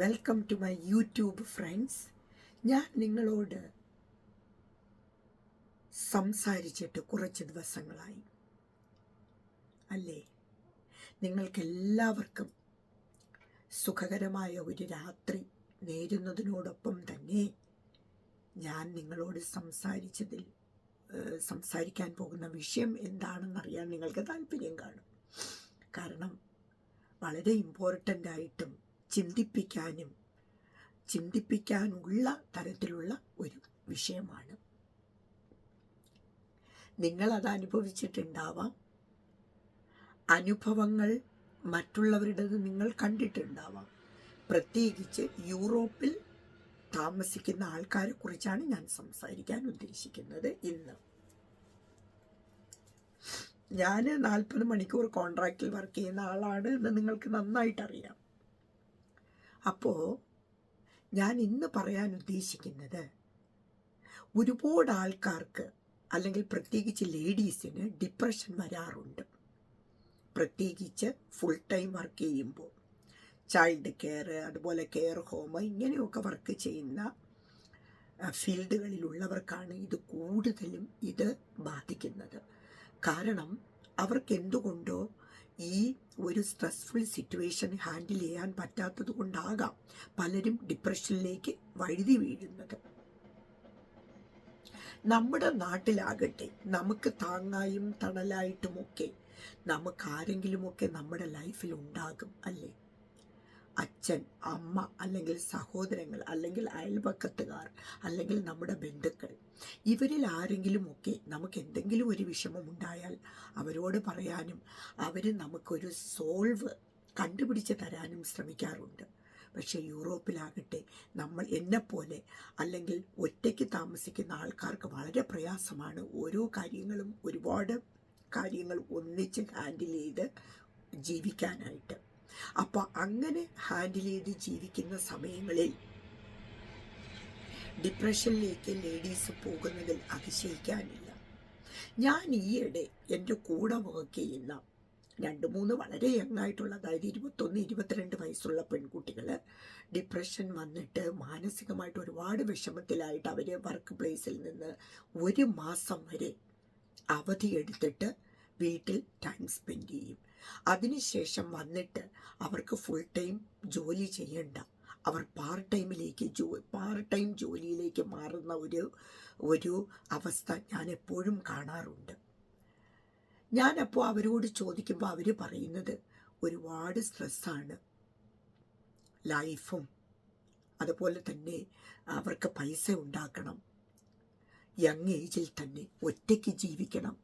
Welcome to my YouTube friends. ഞാൻ നിങ്ങളോട് സംസാരിച്ചിട്ട് കുറച്ച് ദിവസങ്ങളായി അല്ലേ? നിങ്ങൾക്കെല്ലാവർക്കും സുഖകരമായ ഒരു രാത്രി നേരുന്നതിനോടൊപ്പം തന്നെ ഞാൻ നിങ്ങളോട് സംസാരിക്കാൻ പോകുന്ന വിഷയം എന്താണെന്നറിയാൻ നിങ്ങൾക്ക് താല്പര്യം കാണും. കാരണം വളരെ ഇമ്പോർട്ടൻ്റ് ആയിട്ടും ചിന്തിപ്പിക്കാനുള്ള തരത്തിലുള്ള ഒരു വിഷയമാണ്. നിങ്ങളത് അനുഭവിച്ചിട്ടുണ്ടാവാം. അനുഭവങ്ങൾ മറ്റുള്ളവരുടേത് നിങ്ങൾ കണ്ടിട്ടുണ്ടാവാം. പ്രത്യേകിച്ച് യൂറോപ്പിൽ താമസിക്കുന്ന ആൾക്കാരെ കുറിച്ചാണ് ഞാൻ സംസാരിക്കാൻ ഉദ്ദേശിക്കുന്നത് ഇന്ന്. ഞാൻ 40 മണിക്കൂർ കോൺട്രാക്റ്റിൽ വർക്ക് ചെയ്യുന്ന ആളാണ് എന്ന് നിങ്ങൾക്ക് നന്നായിട്ടറിയാം. അപ്പോൾ ഞാൻ ഇന്ന് പറയാൻ ഉദ്ദേശിക്കുന്നത്, ഒരുപാട് ആൾക്കാർക്ക് അല്ലെങ്കിൽ പ്രത്യേകിച്ച് ലേഡീസിന് ഡിപ്രഷൻ വരാറുണ്ട്. പ്രത്യേകിച്ച് ഫുൾ ടൈം വർക്ക് ചെയ്യുമ്പോൾ ചൈൽഡ് കെയർ, അതുപോലെ കെയർ ഹോം, ഇങ്ങനെയൊക്കെ വർക്ക് ചെയ്യുന്ന ഫീൽഡുകളിലുള്ളവർക്കാണ് ഇത് കൂടുതലും ബാധിക്കുന്നത്. കാരണം അവർക്ക് എന്തുകൊണ്ടോ ഈ ഒരു സ്ട്രെസ്ഫുൾ സിറ്റുവേഷൻ ഹാൻഡിൽ ചെയ്യാൻ പറ്റാത്തത് കൊണ്ടാകാം പലരും ഡിപ്രഷനിലേക്ക് വഴുതി വീഴുന്നത്. നമ്മുടെ നാട്ടിലാകട്ടെ നമുക്ക് താങ്ങായും തണലായിട്ടുമൊക്കെ നമുക്കാരെങ്കിലുമൊക്കെ നമ്മുടെ ലൈഫിൽ ഉണ്ടാകും അല്ലേ? അച്ഛൻ, അമ്മ, അല്ലെങ്കിൽ സഹോദരങ്ങൾ, അല്ലെങ്കിൽ അയൽപക്കത്തുകാർ, അല്ലെങ്കിൽ നമ്മുടെ ബന്ധുക്കൾ, ഇവരിൽ ആരെങ്കിലുമൊക്കെ നമുക്ക് എന്തെങ്കിലും ഒരു വിഷമമുണ്ടായാൽ അവരോട് പറയാനും അവർ നമുക്കൊരു സോൾവ് കണ്ടുപിടിച്ച് തരാനും ശ്രമിക്കാറുണ്ട്. പക്ഷേ യൂറോപ്പിലാകട്ടെ എന്നെപ്പോലെ അല്ലെങ്കിൽ ഒറ്റയ്ക്ക് താമസിക്കുന്ന ആൾക്കാർക്ക് വളരെ പ്രയാസമാണ് ഒരുപാട് കാര്യങ്ങൾ ഒന്നിച്ച് ഹാൻഡിൽ ചെയ്ത് ജീവിക്കാനായിട്ട്. അപ്പോൾ അങ്ങനെ ഹാൻഡിൽ ചെയ്ത് ജീവിക്കുന്ന സമയങ്ങളിൽ ഡിപ്രഷനിലേക്ക് ലേഡീസ് പോകുന്നതിൽ അതിശയിക്കാനില്ല. ഞാൻ ഈയിടെ എൻ്റെ കൂടെ വർക്ക് ചെയ്യുന്ന 2-3 വളരെ യങ്ങായിട്ടുള്ള, അതായത് 21-22 വയസ്സുള്ള പെൺകുട്ടികൾ ഡിപ്രഷൻ വന്നിട്ട് മാനസികമായിട്ട് ഒരുപാട് വിഷമത്തിലായിട്ട് അവർ വർക്ക് പ്ലേസിൽ നിന്ന് 1 മാസം വരെ അവധിയെടുത്തിട്ട് വീട്ടിൽ ടൈം സ്പെൻഡ് ചെയ്യും. അതിനുശേഷം വന്നിട്ട് അവർക്ക് ഫുൾ ടൈം ജോലി ചെയ്യണ്ട, അവർ പാർട്ട് ടൈം ജോലിയിലേക്ക് മാറുന്ന ഒരു അവസ്ഥ ഞാൻ എപ്പോഴും കാണാറുണ്ട്. ഞാനപ്പോൾ അവരോട് ചോദിക്കുമ്പോൾ അവർ പറയുന്നത് ഒരുപാട് സ്ട്രെസ്സാണ് ലൈഫും, അതുപോലെ തന്നെ അവർക്ക് പൈസ ഉണ്ടാക്കണം, യങ് ഏജിൽ തന്നെ ഒറ്റയ്ക്ക് ജീവിക്കണം,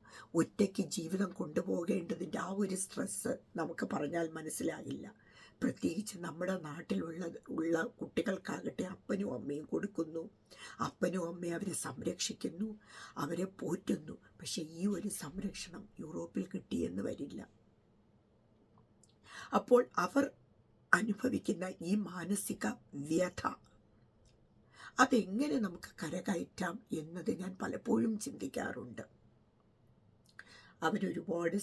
ഒറ്റയ്ക്ക് ജീവിതം കൊണ്ടുപോകേണ്ടതിൻ്റെ ആ ഒരു സ്ട്രെസ്സ് നമുക്ക് പറഞ്ഞാൽ മനസ്സിലാകില്ല. പ്രത്യേകിച്ച് നമ്മുടെ നാട്ടിലുള്ള കുട്ടികൾക്കാകട്ടെ അപ്പനും അമ്മയും കൊടുക്കുന്നു, അപ്പനും അമ്മയും അവരെ സംരക്ഷിക്കുന്നു, അവരെ പോറ്റുന്നു. പക്ഷെ ഈ ഒരു സംരക്ഷണം യൂറോപ്പിൽ കിട്ടിയെന്ന് വരില്ല. അപ്പോൾ അവർ അനുഭവിക്കുന്ന ഈ മാനസിക വ്യഥ അതെങ്ങനെ നമുക്ക് കരകയറ്റാം എന്നത് ഞാൻ പലപ്പോഴും ചിന്തിക്കാറുണ്ട്. അവരൊരുപാട്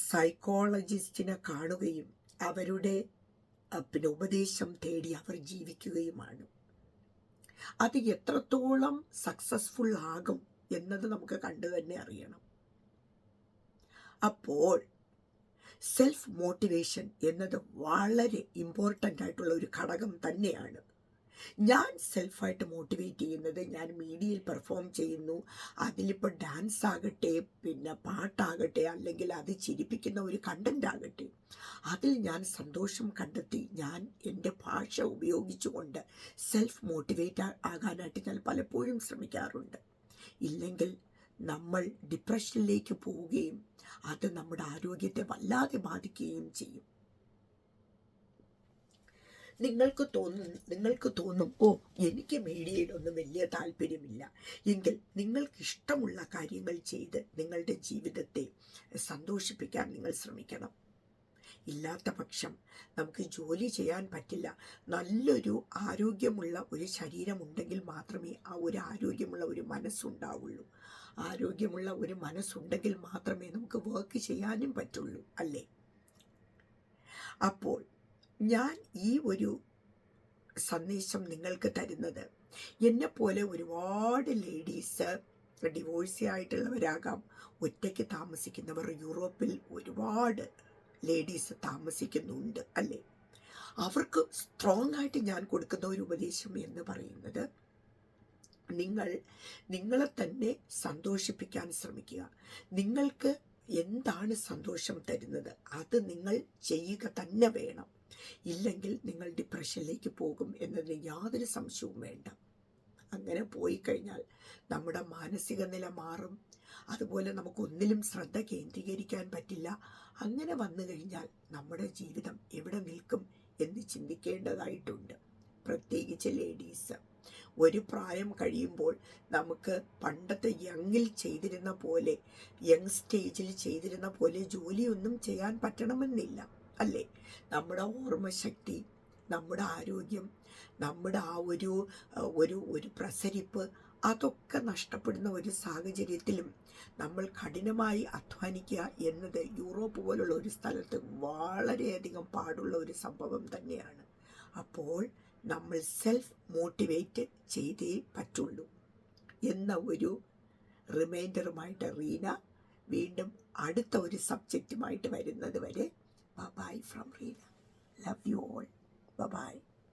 സൈക്കോളജിസ്റ്റിനെ കാണുകയും അവരുടെ ഉപദേശം തേടി അവർ ജീവിക്കുകയുമാണ്. അത് എത്രത്തോളം സക്സസ്ഫുൾ ആകും എന്നത് നമുക്ക് കണ്ടു തന്നെ അറിയണം. അപ്പോൾ സെൽഫ് മോട്ടിവേഷൻ എന്നത് വളരെ ഇമ്പോർട്ടൻ്റ് ആയിട്ടുള്ള ഒരു ഘടകം തന്നെയാണ്. ഞാൻ സെൽഫായിട്ട് മോട്ടിവേറ്റ് ചെയ്യുന്നത്, ഞാൻ മീഡിയയിൽ പെർഫോം ചെയ്യുന്നു, അതിലിപ്പോൾ ഡാൻസ് ആകട്ടെ, പിന്നെ പാട്ടാകട്ടെ, അല്ലെങ്കിൽ അത് ചിരിപ്പിക്കുന്ന ഒരു കണ്ടൻ്റ് ആകട്ടെ, അതിൽ ഞാൻ സന്തോഷം കണ്ടെത്തി ഞാൻ എൻ്റെ ഭാഷ ഉപയോഗിച്ചുകൊണ്ട് സെൽഫ് മോട്ടിവേറ്റ് ആകാനായിട്ട് ഞാൻ പലപ്പോഴും ശ്രമിക്കാറുണ്ട്. ഇല്ലെങ്കിൽ നമ്മൾ ഡിപ്രഷനിലേക്ക് പോവുകയും അത് നമ്മുടെ ആരോഗ്യത്തെ വല്ലാതെ ബാധിക്കുകയും ചെയ്യും. നിങ്ങൾക്ക് തോന്നും എനിക്ക് മീഡിയയിലൊന്നും വലിയ താല്പര്യമില്ല എങ്കിൽ നിങ്ങൾക്ക് ഇഷ്ടമുള്ള കാര്യങ്ങൾ ചെയ്ത് നിങ്ങളുടെ ജീവിതത്തെ സന്തോഷിപ്പിക്കാൻ നിങ്ങൾ ശ്രമിക്കണം. ഇല്ലാത്ത പക്ഷം നമുക്ക് ജോലി ചെയ്യാൻ പറ്റില്ല. നല്ലൊരു ആരോഗ്യമുള്ള ഒരു ശരീരമുണ്ടെങ്കിൽ മാത്രമേ ആ ഒരു ആരോഗ്യമുള്ള ഒരു മനസ്സുണ്ടാവുള്ളൂ. ആരോഗ്യമുള്ള ഒരു മനസ്സുണ്ടെങ്കിൽ മാത്രമേ നമുക്ക് വർക്ക് ചെയ്യാനും പറ്റുള്ളൂ, അല്ലേ? അപ്പോൾ ഞാൻ ഈ ഒരു സന്ദേശം നിങ്ങൾക്ക് തരുന്നത്, എന്നെപ്പോലെ ഒരുപാട് ലേഡീസ് ഡിവോഴ്സി ആയിട്ടുള്ളവരാകാം, ഒറ്റയ്ക്ക് താമസിക്കുന്നവർ, യൂറോപ്പിൽ ഒരുപാട് ലേഡീസ് താമസിക്കുന്നുണ്ട്, അല്ലേ? അവർക്ക് സ്ട്രോങ് ആയിട്ട് ഞാൻ കൊടുക്കുന്ന ഒരു ഉപദേശം എന്ന് പറയുന്നത്, നിങ്ങളെ തന്നെ സന്തോഷിപ്പിക്കാൻ ശ്രമിക്കുക. നിങ്ങൾക്ക് എന്താണ് സന്തോഷം തരുന്നത് അത് നിങ്ങൾ ചെയ്യുക തന്നെ വേണം. ഇല്ലെങ്കിൽ നിങ്ങൾ ഡിപ്രഷനിലേക്ക് പോകും എന്നതിന് യാതൊരു സംശയവും വേണ്ട. അങ്ങനെ പോയി കഴിഞ്ഞാൽ നമ്മുടെ മാനസിക നില മാറും. അതുപോലെ നമുക്കൊന്നിലും ശ്രദ്ധ കേന്ദ്രീകരിക്കാൻ പറ്റില്ല. അങ്ങനെ വന്നു കഴിഞ്ഞാൽ നമ്മുടെ ജീവിതം എവിടെ നിൽക്കും എന്ന് ചിന്തിക്കേണ്ടതായിട്ടുണ്ട്. പ്രത്യേകിച്ച് ലേഡീസ് ഒരു പ്രായം കഴിയുമ്പോൾ നമുക്ക് പണ്ടത്തെ യങ് സ്റ്റേജിൽ ചെയ്തിരുന്ന പോലെ ജോലിയൊന്നും ചെയ്യാൻ പറ്റണമെന്നില്ല, അല്ലേ? നമ്മുടെ ഓർമ്മശക്തി, നമ്മുടെ ആരോഗ്യം, നമ്മുടെ ആ ഒരു പ്രസരിപ്പ് അതൊക്കെ നഷ്ടപ്പെടുന്ന ഒരു സാഹചര്യത്തിലും നമ്മൾ കഠിനമായി അധ്വാനിക്കുക എന്നത് യൂറോപ്പ് പോലുള്ള ഒരു സ്ഥലത്ത് വളരെയധികം പാടുള്ള ഒരു സംഭവം തന്നെയാണ്. അപ്പോൾ നമ്മൾ സെൽഫ് മോട്ടിവേറ്റ് ചെയ്തേ പറ്റുള്ളൂ എന്ന ഒരു റിമൈൻഡറുമായിട്ട് റീന വീണ്ടും അടുത്ത ഒരു സബ്ജക്റ്റുമായിട്ട് വരുന്നത് വരെ bye from Reena. Love you all. By.